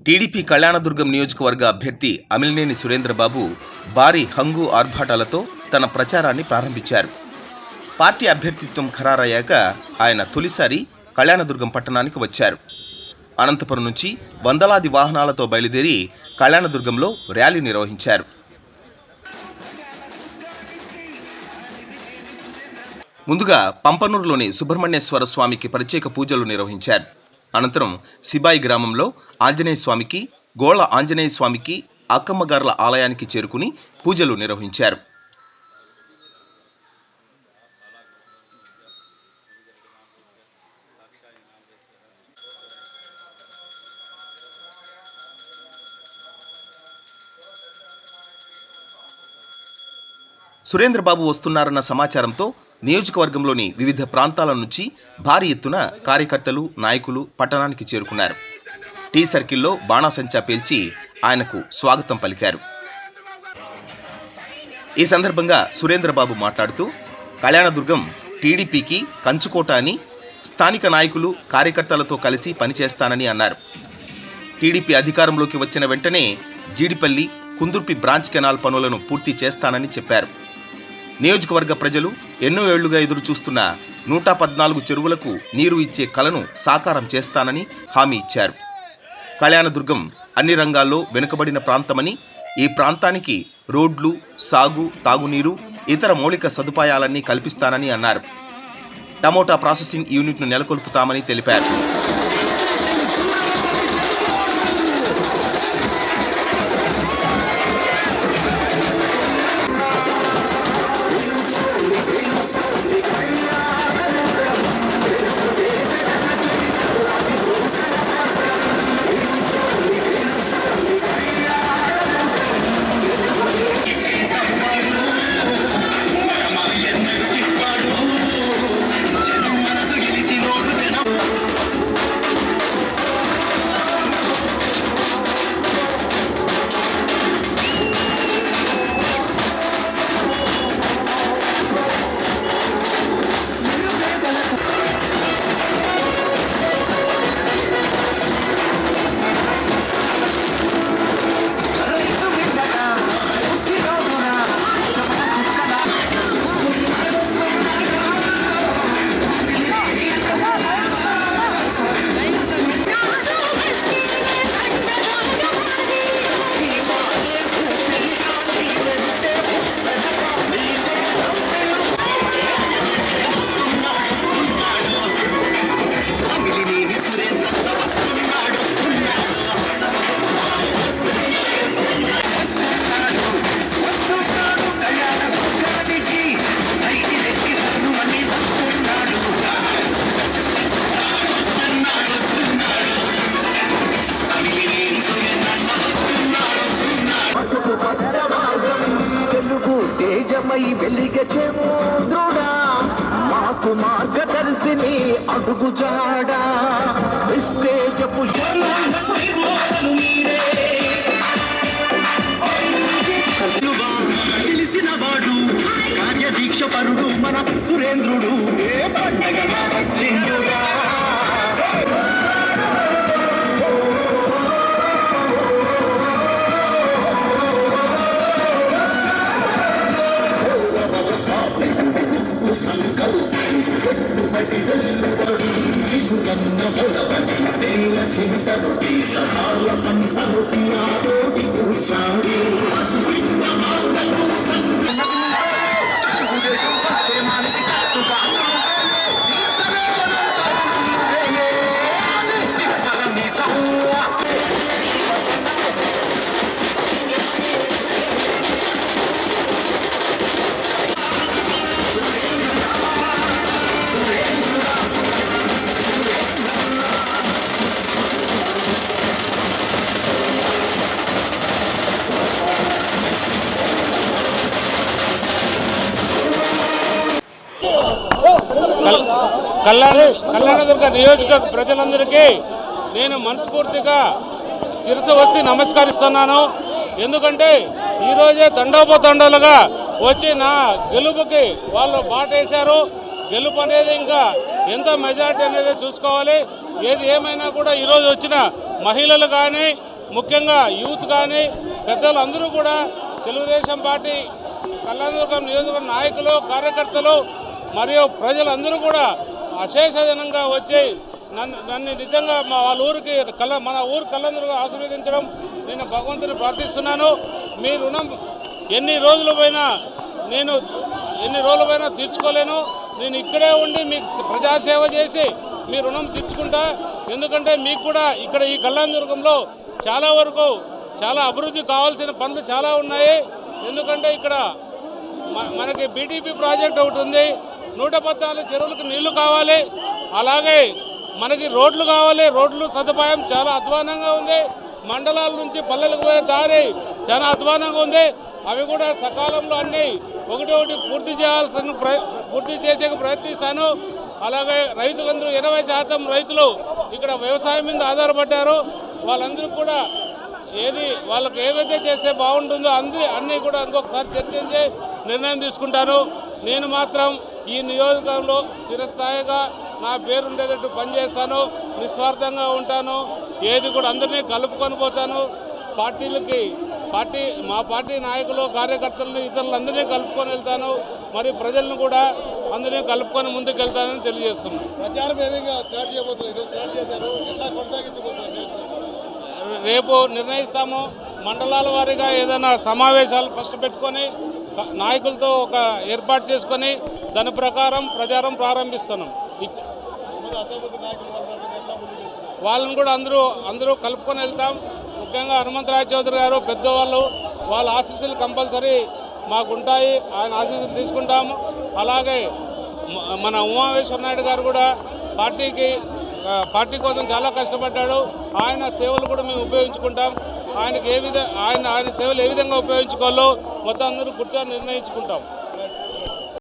TDP Kalyandurg నియోజకవర్గ అభ్యర్థి అమిలినేని సురేంద్రబాబు భారీ హంగు ఆర్భాటాలతో తన ప్రచారాన్ని ప్రారంభించారు. పార్టీ అభ్యర్థిత్వం ఖరారయ్యాక ఆయన తొలిసారి కళ్యాణదుర్గం పట్టణానికి వచ్చారు. అనంతపురం నుంచి వందలాది వాహనాలతో బయలుదేరి కళ్యాణదుర్గంలో ర్యాలీ నిర్వహించారు. ముందుగా పంపనూరులోని సుబ్రహ్మణ్యేశ్వర స్వామికి ప్రత్యేక పూజలు నిర్వహించారు. అనంతరం సిబాయి గ్రామంలో ఆంజనేయ స్వామికి, గోళ ఆంజనేయ స్వామికి, అక్కమ్మగార్ల ఆలయానికి చేరుకుని పూజలు నిర్వహించారు. సురేంద్రబాబు వస్తున్నారన్న సమాచారంతో నియోజకవర్గంలోని వివిధ ప్రాంతాల నుంచి భారీ ఎత్తున కార్యకర్తలు, నాయకులు పట్టణానికి చేరుకున్నారు. టీ సర్కిల్లో బాణాసంచా పేల్చి ఆయనకు స్వాగతం పలికారు. ఈ సందర్భంగా సురేంద్రబాబు మాట్లాడుతూ, కళ్యాణదుర్గం టీడీపీకి కంచుకోట అని, స్థానిక నాయకులు, కార్యకర్తలతో కలిసి పనిచేస్తానని అన్నారు. టీడీపీ అధికారంలోకి వచ్చిన వెంటనే జీడిపల్లి, కుందుర్పి బ్రాంచ్ కెనాల్ పనులను పూర్తి చేస్తానని చెప్పారు. నియోజకవర్గ ప్రజలు ఎన్నో ఏళ్లుగా ఎదురు చూస్తున్న 114 చెరువులకు నీరు ఇచ్చే కలను సాకారం చేస్తానని హామీ ఇచ్చారు. కళ్యాణదుర్గం అన్ని రంగాల్లో వెనుకబడిన ప్రాంతమని, ఈ ప్రాంతానికి రోడ్లు, సాగు, తాగునీరు, ఇతర మౌలిక సదుపాయాలన్నీ కల్పిస్తానని అన్నారు. టమోటా ప్రాసెసింగ్ యూనిట్ను నెలకొల్పుతామని తెలిపారు. వెలిగచెంద్రుడా మాకు మార్గదర్శిని అడుగుజాడా నిస్తేజపు తెలిసిన వాడు కార్యదీక్ష పరుడు మన సురేంద్రుడు వచ్చిండుగా. కళ్యాణదుర్గ నియోజకవర్గ ప్రజలందరికీ నేను మనస్ఫూర్తిగా శిరసు వచ్చి నమస్కరిస్తున్నాను. ఎందుకంటే ఈరోజే తండోపతండాలుగా వచ్చి నా గెలుపుకి వాళ్ళు బాటేశారు. గెలుపు అనేది ఇంకా ఎంత మెజార్టీ అనేది చూసుకోవాలి. ఏది ఏమైనా కూడా ఈరోజు వచ్చిన మహిళలు కానీ ముఖ్యంగా యూత్ కానీ పెద్దలు అందరూ కూడా తెలుగుదేశం పార్టీ కళ్యాణదుర్గం నియోజకవర్గ నాయకులు కార్యకర్తలు మరియు ప్రజలందరూ కూడా అశేషజనంగా వచ్చి నన్ను నిజంగా వాళ్ళ ఊరికి మన ఊరు కళ్యాణదుర్గం ఆశీర్వదించడం నేను భగవంతుని ప్రార్థిస్తున్నాను. మీ రుణం ఎన్ని రోజులపైనా తీర్చుకోలేను. నేను ఇక్కడే ఉండి మీకు ప్రజాసేవ చేసి మీ రుణం తీర్చుకుంటా. ఎందుకంటే మీకు కూడా ఇక్కడ ఈ కళ్యాణదుర్గంలో చాలా వరకు చాలా అభివృద్ధి కావాల్సిన పనులు చాలా ఉన్నాయి. ఎందుకంటే ఇక్కడ మనకి బీటీపీ ప్రాజెక్ట్ ఒకటి ఉంది, 114 చెరువులకు నీళ్లు కావాలి, అలాగే మనకి రోడ్లు కావాలి. రోడ్లు సదుపాయం చాలా అధ్వానంగా ఉంది. మండలాల నుంచి పల్లెలకు పోయే దారి చాలా అధ్వానంగా ఉంది. అవి కూడా సకాలంలో అన్నీ ఒకటి పూర్తి చేసే ప్రయత్నిస్తాను. అలాగే రైతులందరూ 80% రైతులు ఇక్కడ వ్యవసాయం మీద ఆధారపడ్డారు. వాళ్ళందరూ కూడా వాళ్ళకి ఏదైతే చేస్తే బాగుంటుందో అన్నీ కూడా ఇంకొకసారి చర్చించి నిర్ణయం తీసుకుంటాను. నేను మాత్రం ఈ నియోజకవర్గంలో చిరస్థాయిగా నా పేరు ఉండేటట్టు పనిచేస్తాను, నిస్వార్థంగా ఉంటాను, ఏది కూడా అందరినీ కలుపుకొని పోతాను. మా పార్టీ నాయకులు కార్యకర్తలను ఇతరులందరినీ కలుపుకొని వెళ్తాను. మరి ప్రజలను కూడా అందరినీ కలుపుకొని ముందుకు వెళ్తానని తెలియజేస్తున్నాను. ప్రచారం ఏమైనా స్టార్ట్ చేయబోతున్నారు, స్టార్ట్ చేశారు, ఎలా కొనసాగించబోతున్నారు? రేపు నిర్ణయిస్తాము. మండలాల వారీగా ఏదైనా సమావేశాలు ఫస్ట్ పెట్టుకొని నాయకులతో ఒక ఏర్పాటు చేసుకొని దాని ప్రకారం ప్రచారం ప్రారంభిస్తున్నాం. వాళ్ళని కూడా అందరూ కలుపుకొని వెళ్తాం. ముఖ్యంగా హనుమంతరాయ చౌదరి గారు పెద్దవాళ్ళు, వాళ్ళ ఆశీస్సులు కంపల్సరీ మాకుంటాయి. ఆయన ఆశీస్సులు తీసుకుంటాము. అలాగే మన ఉమామేశ్వర నాయుడు గారు కూడా పార్టీ కోసం చాలా కష్టపడ్డాడు. ఆయన సేవలు కూడా మేము ఉపయోగించుకుంటాం. ఆయన సేవలు ఏ విధంగా ఉపయోగించుకోవాలో మొత్తం అందరూ కూర్చొని నిర్ణయించుకుంటాం.